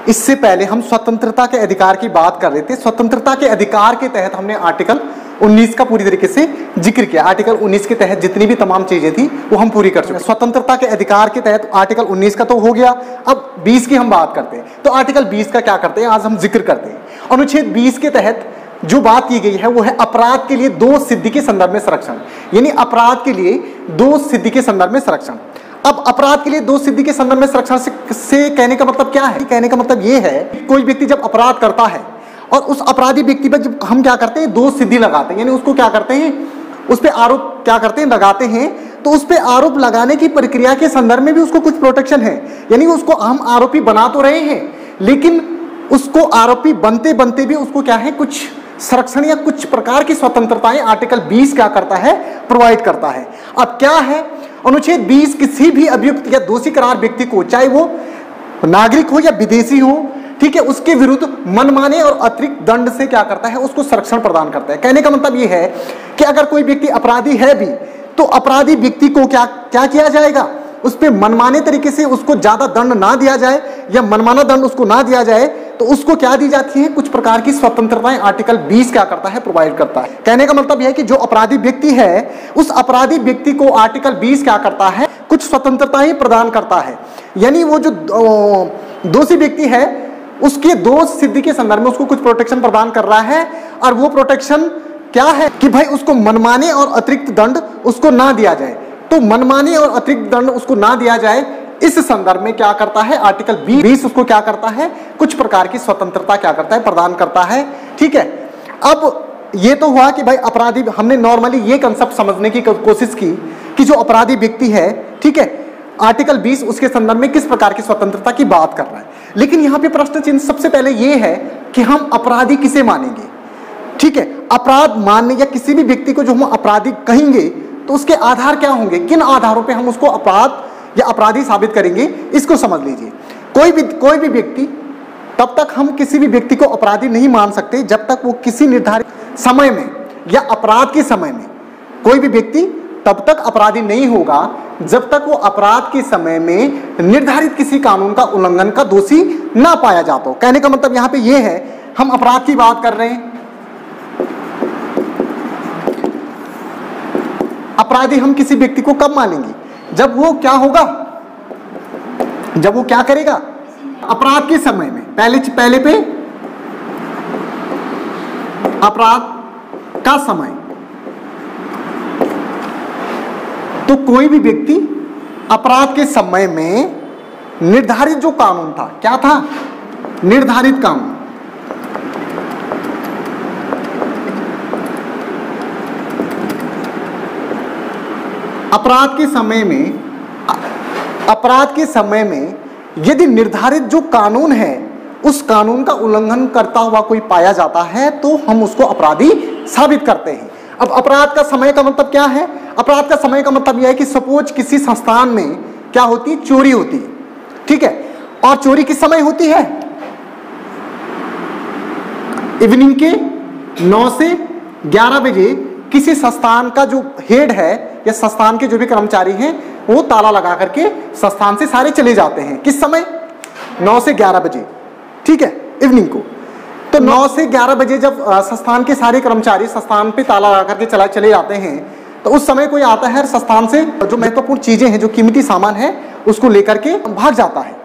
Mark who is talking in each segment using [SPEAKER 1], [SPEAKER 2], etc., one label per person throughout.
[SPEAKER 1] इससे पहले हम स्वतंत्रता के अधिकार की बात कर रहे थे। स्वतंत्रता के अधिकार के तहत हमने आर्टिकल 19 का पूरी तरीके से जिक्र किया। आर्टिकल 19 के तहत जितनी भी तमाम चीजें थी वो हम पूरी कर चुके हैं। स्वतंत्रता के अधिकार के तहत आर्टिकल 19 का तो हो गया। अब 20 की हम बात करते हैं, तो आर्टिकल 20 का क्या करते हैं आज हम जिक्र करते हैं। अनुच्छेद 20 के तहत जो बात की गई है वो है अपराध के लिए 2 सिद्धि के संदर्भ में संरक्षण, यानी अपराध के लिए 2 सिद्धि के संदर्भ में संरक्षण। अब अपराध के लिए 2 सिद्धि के संदर्भ में संरक्षण से कहने का मतलब क्या है? कहने का मतलब ये है कोई व्यक्ति जब अपराध करता है और उस अपराधी व्यक्ति पर जब हम क्या करते हैं 2 सिद्धि लगाते हैं, यानी उसको क्या करते हैं उस पर आरोप क्या करते हैं लगाते हैं, तो उस पर आरोप लगाने की प्रक्रिया के संदर्भ में भी उसको कुछ प्रोटेक्शन है। यानी उसको हम आरोपी बना तो रहे हैं लेकिन उसको आरोपी बनते बनते भी उसको क्या है कुछ संरक्षण या कुछ प्रकार की स्वतंत्रताएं आर्टिकल 20 क्या करता है प्रोवाइड करता है। अब क्या है अनुच्छेद 20 किसी भी अभियुक्त या दोषी करार व्यक्ति को चाहे वो नागरिक हो या विदेशी हो, ठीक है, उसके विरुद्ध मनमाने और अतिरिक्त दंड से क्या करता है उसको संरक्षण प्रदान करता है। कहने का मतलब ये है कि अगर कोई व्यक्ति अपराधी है भी तो अपराधी व्यक्ति को क्या क्या किया जाएगा उस पर मनमाने तरीके से उसको ज्यादा दंड ना दिया जाए या मनमाना दंड उसको ना दिया जाए, तो उसको क्या दी जाती है कुछ प्रकार की स्वतंत्रताएं आर्टिकल 20 क्या करता है प्रोवाइड करता है। कहने का मतलब यह है कि जो अपराधी व्यक्ति है उस अपराधी व्यक्ति को आर्टिकल 20 क्या करता है कुछ स्वतंत्रताएं प्रदान करता है। यानी वो जो दोषी व्यक्ति है उसके 2 सिद्धि के संदर्भ में उसको कुछ प्रोटेक्शन प्रदान कर रहा है और वो प्रोटेक्शन क्या है कि भाई उसको मनमाने और अतिरिक्त दंड उसको ना दिया जाए। तो मनमाने और अतिरिक्त दंड उसको ना दिया जाए इस संदर्भ में क्या करता है आर्टिकल 20 उसको क्या करता है कुछ प्रकार की स्वतंत्रता क्या करता है प्रदान करता है। ठीक है, अब ये तो हुआ कि भाई अपराधी, हमने नॉर्मली ये कंसेप्ट समझने की कोशिश की कि जो अपराधी व्यक्ति है, ठीक है, आर्टिकल 20 उसके संदर्भ में किस प्रकार की स्वतंत्रता की बात कर रहा है। लेकिन यहाँ पे प्रश्न चिन्ह सबसे पहले ये है कि हम अपराधी किसे मानेंगे। ठीक है, अपराध मानने या किसी भी व्यक्ति को जो हम अपराधी कहेंगे तो उसके आधार क्या होंगे, किन आधारों पे हम उसको अपराध या अपराधी साबित करेंगे, इसको समझ लीजिए। कोई भी व्यक्ति, तब तक हम किसी भी व्यक्ति को अपराधी नहीं मान सकते जब तक वो किसी निर्धारित समय में या अपराध के समय में, कोई भी व्यक्ति तब तक अपराधी नहीं होगा जब तक वो अपराध के समय में निर्धारित किसी कानून का उल्लंघन का दोषी ना पाया जाता हो। कहने का मतलब यहाँ पे ये है, हम अपराध की बात कर रहे हैं, अपराधी हम किसी व्यक्ति को कब मानेंगे, जब वो क्या होगा, जब वो क्या करेगा अपराध के समय में, पहले पे अपराध का समय। तो कोई भी व्यक्ति अपराध के समय में निर्धारित जो कानून था, क्या था, निर्धारित कानून, अपराध के समय में यदि निर्धारित जो कानून है उस कानून का उल्लंघन करता हुआ कोई पाया जाता है तो हम उसको अपराधी साबित करते हैं। अब अपराध का समय का मतलब क्या है, अपराध का समय का मतलब यह है कि सपोज किसी संस्थान में क्या होती है, चोरी होती है, ठीक है, और चोरी किस समय होती है, इवनिंग के 9 से 11 बजे किसी संस्थान का जो हेड है या संस्थान के जो भी कर्मचारी हैं वो ताला लगा करके संस्थान से सारे चले जाते हैं। किस समय, 9 से 11 बजे, ठीक है, इवनिंग को। तो 9 से 11 बजे जब संस्थान के सारे कर्मचारी संस्थान पे ताला लगा करके चले जाते हैं तो उस समय कोई आता है संस्थान से जो महत्वपूर्ण चीजें हैं, जो कीमती सामान है उसको लेकर के भाग जाता है।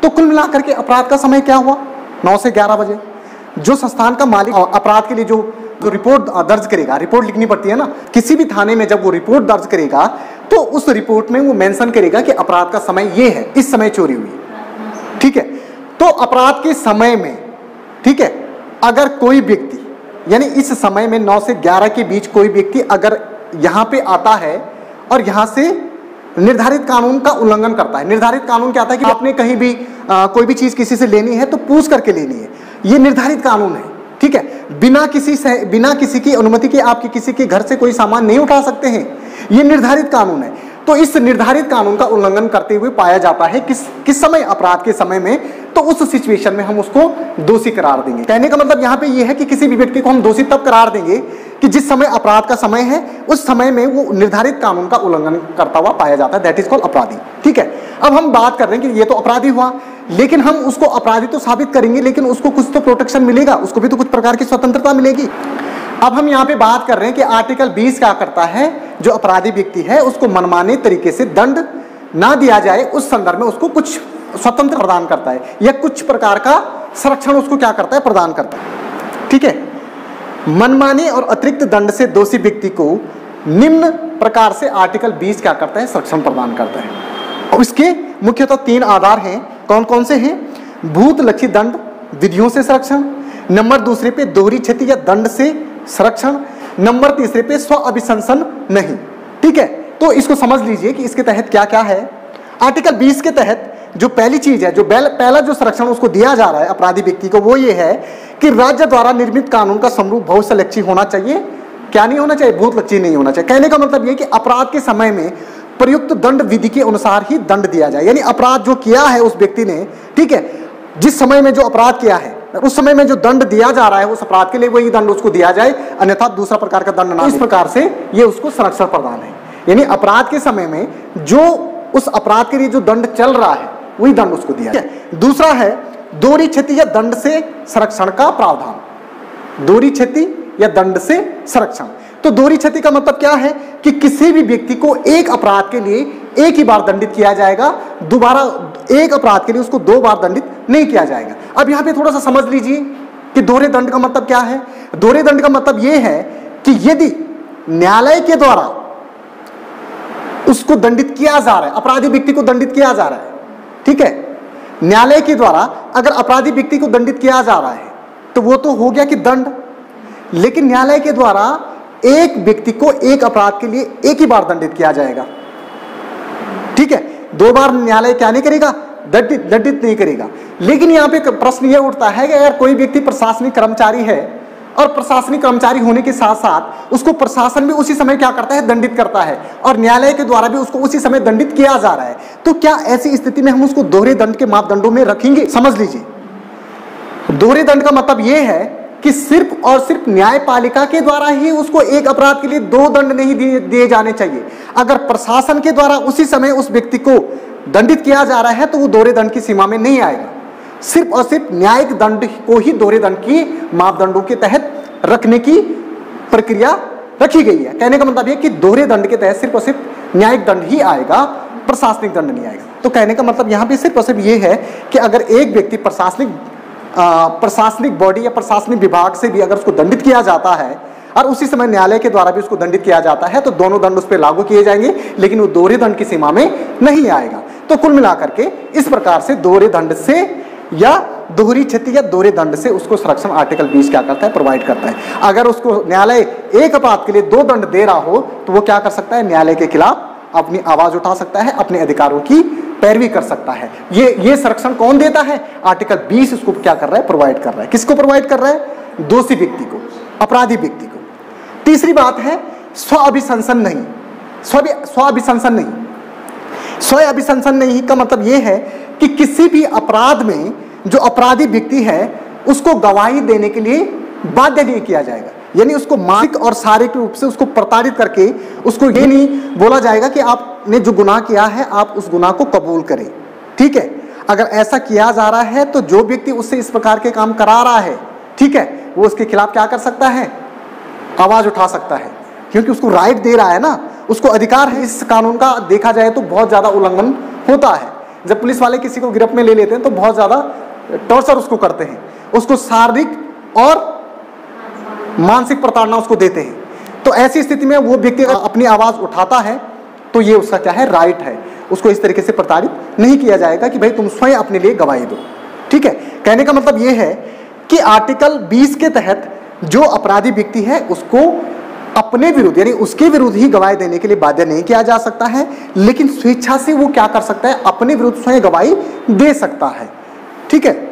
[SPEAKER 1] तो कुल मिलाकर के अपराध का समय क्या हुआ, 9 से 11 बजे। जो संस्थान का मालिक अपराध के लिए जो रिपोर्ट दर्ज करेगा, रिपोर्ट लिखनी पड़ती है ना किसी भी थाने में, जब वो रिपोर्ट दर्ज करेगा तो उस रिपोर्ट में वो मेंशन करेगा कि अपराध का समय ये है, इस समय चोरी हुई, ठीक है। तो अपराध के समय में, ठीक है, अगर कोई व्यक्ति यानी इस समय में 9 से 11 के बीच कोई व्यक्ति अगर यहाँ पे आता है और यहाँ से निर्धारित कानून का उल्लंघन करता है। निर्धारित कानून क्या आता है कि आपने कहीं भी कोई भी चीज किसी से लेनी है तो पूछ करके लेनी है, ये निर्धारित कानून है, ठीक है। बिना किसी की अनुमति के आप किसी के घर से कोई सामान नहीं उठा सकते हैं, ये निर्धारित कानून है। तो इस निर्धारित कानून का उल्लंघन करते हुए पाया जाता है किस समय, अपराध के समय में, तो उस सिचुएशन में हम उसको दोषी करार देंगे। कहने का मतलब यहाँ पे ये है कि किसी भी व्यक्ति को हम दोषी तब करार देंगे कि जिस समय अपराध का समय है उस समय में वो निर्धारित कानून का उल्लंघन करता हुआ पाया जाता है, दैट इज कॉल्ड अपराधी, ठीक है। अब हम बात कर रहे हैं कि ये तो अपराधी हुआ, लेकिन हम उसको अपराधी तो साबित करेंगे, लेकिन उसको कुछ तो प्रोटेक्शन मिलेगा, उसको भी तो कुछ प्रकार की स्वतंत्रता मिलेगी। अब हम यहाँ पे बात कर रहे हैं कि आर्टिकल 20 क्या करता है, जो अपराधी व्यक्ति है उसको मनमाने तरीके से दंड ना दिया जाए, उस संदर्भ में उसको कुछ स्वतंत्र प्रदान करता है, या कुछ प्रकार का संरक्षण उसको क्या करता है, प्रदान करता है। ठीक है, मनमाने और अतिरिक्त दंड से दोषी व्यक्ति को निम्न प्रकार से आर्टिकल 20 क्या करता है, संरक्षण प्रदान करता है। और इसके मुख्यतः 3 आधार हैं, कौन कौन से हैं? भूत लक्षित दंड विधियों से संरक्षण, नंबर दूसरे पे दोहरी क्षति या दंड से संरक्षण, नंबर तीसरे पे स्व अभिशंसन नहीं। ठीक है, तो इसको समझ लीजिए कि इसके तहत क्या क्या है। आर्टिकल 20 के तहत जो पहली चीज है, जो पहला जो संरक्षण उसको दिया जा रहा है अपराधी व्यक्ति को, वो ये है कि राज्य द्वारा निर्मित कानून का समरूप भविष्यलक्षी होना चाहिए। क्या नहीं होना चाहिए? भूतलक्षी नहीं होना चाहिए। कहने का मतलब ये कि अपराध के समय में प्रयुक्त दंड विधि के अनुसार ही दंड दिया जाए, यानी अपराध जो किया है उस व्यक्ति ने, ठीक है, जिस समय में जो अपराध किया है उस समय में जो दंड दिया जा रहा है उस अपराध के लिए वही दंड उसको दिया जाए, अन्यथा दूसरा प्रकार का दंड ना। इस प्रकार से ये उसको संरक्षण प्रदान है, यानी अपराध के समय में जो उस अपराध के लिए जो दंड चल रहा है वही दंड उसको दिया जाए। दूसरा है दोहरी क्षति या दंड से संरक्षण का प्रावधान। दोहरी क्षति या दंड से संरक्षण, तो दोहरी क्षति का मतलब क्या है कि किसी भी व्यक्ति को एक अपराध के लिए एक ही बार दंडित किया जाएगा, दोबारा एक अपराध के लिए उसको 2 बार दंडित नहीं किया जाएगा। अब यहाँ पे थोड़ा सा समझ लीजिए कि दोहरे दंड का मतलब क्या है। दोहरे दंड का मतलब यह है कि यदि न्यायालय के द्वारा उसको दंडित किया जा रहा है, अपराधी व्यक्ति को दंडित किया जा रहा है, ठीक है, न्यायालय के द्वारा अगर अपराधी व्यक्ति को दंडित किया जा रहा है तो वो तो हो गया कि दंड, लेकिन न्यायालय के द्वारा एक व्यक्ति को एक अपराध के लिए एक ही बार दंडित किया जाएगा। ठीक है, 2 बार न्यायालय क्या नहीं करेगा, दंडित नहीं करेगा। लेकिन यहाँ पे प्रश्न यह उठता है कि अगर कोई व्यक्ति प्रशासनिक कर्मचारी है और प्रशासनिक कर्मचारी होने के साथ साथ उसको प्रशासन भी उसी समय क्या करता है, दंडित करता है, और न्यायालय के द्वारा भी उसको उसी समय दंडित किया जा रहा है, तो क्या ऐसी स्थिति में हम उसको दोहरे दंड के मापदंडों में रखेंगे? समझ लीजिए, दोहरे दंड का मतलब यह है कि सिर्फ और सिर्फ न्यायपालिका के द्वारा ही उसको एक अपराध के लिए 2 दंड नहीं दिए जाने चाहिए। अगर प्रशासन के द्वारा उसी समय उस व्यक्ति को दंडित किया जा रहा है तो वो दोहरे दंड की सीमा में नहीं आएगा। सिर्फ और सिर्फ न्यायिक दंड को ही दोहरे दंड की मापदंडों के तहत रखने की प्रक्रिया रखी गई है। कहने का मतलब यह कि दोहरे दंड के तहत सिर्फ और सिर्फ न्यायिक दंड ही आएगा, प्रशासनिक दंड नहीं आएगा। तो कहने का मतलब यहाँ पे सिर्फ और सिर्फ ये है कि अगर एक व्यक्ति प्रशासनिक बॉडी या प्रशासनिक विभाग से भी अगर उसको दंडित किया जाता है और उसी समय न्यायालय के द्वारा भी उसको दंडित किया जाता है तो दोनों दंड उस पर लागू किए जाएंगे, लेकिन वो दोहरे दंड की सीमा में नहीं आएगा। तो कुल मिलाकर के इस प्रकार से दोहरे दंड से या दोहरी क्षति या दोहरे दंड से उसको संरक्षण आर्टिकल 20 क्या करता है, प्रोवाइड करता है। अगर उसको न्यायालय एक अपराध के लिए 2 दंड दे रहा हो तो वो क्या कर सकता है, न्यायालय के खिलाफ अपनी आवाज उठा सकता है, अपने अधिकारों की पैरवी कर सकता है। ये संरक्षण कौन देता है? आर्टिकल 20 उसको क्या कर रहा है, प्रोवाइड कर रहा है। किसको प्रोवाइड कर रहा है? दोषी व्यक्ति को, अपराधी व्यक्ति को। तीसरी बात है स्व अभिशंसन नहीं। स्व अभिशंसन नहीं, स्व अभिशंसन नहीं का मतलब यह है कि किसी भी अपराध में जो अपराधी व्यक्ति है उसको गवाही देने के लिए बाध्य नहीं किया जाएगा, यानी उसको मानसिक और शारीरिक रूप से उसको प्रताड़ित करके उसको ये नहीं बोला जाएगा कि आपने जो गुनाह किया है आप उस गुनाह को कबूल करें। ठीक है, अगर ऐसा किया जा रहा है तो जो व्यक्ति उससे इस प्रकार के काम करा रहा है, ठीक है, वो उसके खिलाफ क्या कर सकता है, आवाज उठा सकता है, क्योंकि उसको राइट दे रहा है ना, उसको अधिकार है। इस कानून का देखा जाए तो बहुत ज्यादा उल्लंघन होता है। जब पुलिस वाले किसी को गिरफ्त में ले लेते हैं तो बहुत ज्यादा टॉर्चर उसको करते हैं, उसको शारीरिक और मानसिक प्रताड़ना उसको देते हैं। तो ऐसी स्थिति में वो व्यक्ति अगर अपनी आवाज उठाता है तो ये उसका क्या है, राइट है। उसको इस तरीके से प्रताड़ित नहीं किया जाएगा कि भाई तुम स्वयं अपने लिए गवाही दो। ठीक है, कहने का मतलब ये है कि आर्टिकल 20 के तहत जो अपराधी व्यक्ति है उसको अपने विरुद्ध यानी उसके विरुद्ध ही गवाही देने के लिए बाध्य नहीं किया जा सकता है, लेकिन स्वेच्छा से वो क्या कर सकता है, अपने विरुद्ध स्वयं गवाही दे सकता है। ठीक है,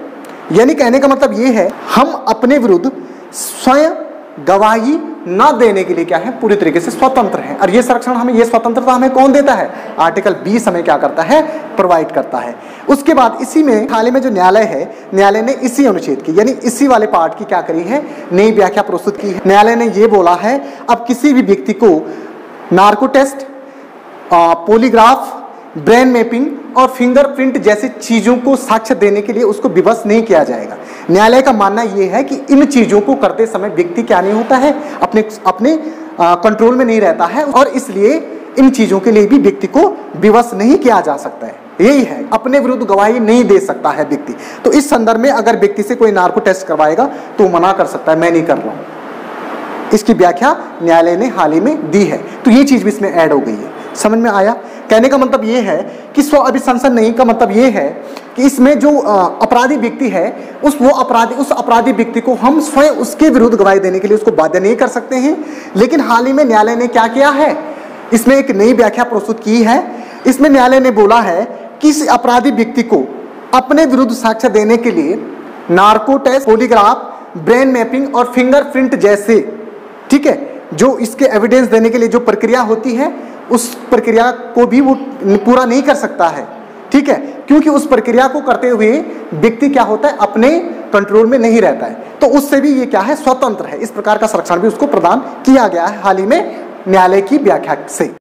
[SPEAKER 1] यानी कहने का मतलब ये है हम अपने विरुद्ध स्वयं गवाही न देने के लिए क्या है, पूरी तरीके से स्वतंत्र हैं। और ये संरक्षण हमें, ये स्वतंत्रता हमें कौन देता है, आर्टिकल 20 हमें क्या करता है, प्रोवाइड करता है। उसके बाद इसी में हाल ही में जो न्यायालय है, न्यायालय ने इसी अनुच्छेद की यानी इसी वाले पार्ट की क्या करी है, नई व्याख्या प्रस्तुत की है। न्यायालय ने ये बोला है अब किसी भी व्यक्ति को narco test, polygraph brain mapping और फिंगरप्रिंट जैसी चीजों को साक्ष्य देने के लिए उसको विवश नहीं किया जाएगा। न्यायालय का मानना यह है कि इन चीजों को करते समय व्यक्ति क्या नहीं होता है, अपने कंट्रोल में नहीं रहता है, और इसलिए इन चीजों के लिए भी व्यक्ति को विवश नहीं किया जा सकता है। यही है, अपने विरुद्ध गवाही नहीं दे सकता है व्यक्ति। तो इस संदर्भ में अगर व्यक्ति से कोई नार्को टेस्ट करवाएगा तो मना कर सकता है, मैं नहीं कर रहा हूं। इसकी व्याख्या न्यायालय ने हाल ही में दी है। तो ये चीज भी इसमें ऐड हो गई है। समझ में आया? कहने का मतलब ये है कि स्व अभिशंसन नहीं का मतलब ये है कि इसमें जो अपराधी व्यक्ति है उस अपराधी व्यक्ति को हम स्वयं उसके विरुद्ध गवाही देने के लिए उसको बाध्य नहीं कर सकते हैं। लेकिन हाल ही में न्यायालय ने क्या किया है, इसमें एक नई व्याख्या प्रस्तुत की है। इसमें न्यायालय ने बोला है कि इस अपराधी व्यक्ति को अपने विरुद्ध साक्ष्य देने के लिए narco test, polygraph, brain mapping और फिंगरप्रिंट जैसे, ठीक है, जो इसके एविडेंस देने के लिए जो प्रक्रिया होती है उस प्रक्रिया को भी वो पूरा नहीं कर सकता है, ठीक है, क्योंकि उस प्रक्रिया को करते हुए व्यक्ति क्या होता है, अपने कंट्रोल में नहीं रहता है। तो उससे भी ये क्या है, स्वतंत्र है। इस प्रकार का संरक्षण भी उसको प्रदान किया गया है हाल ही में न्यायालय की व्याख्या से।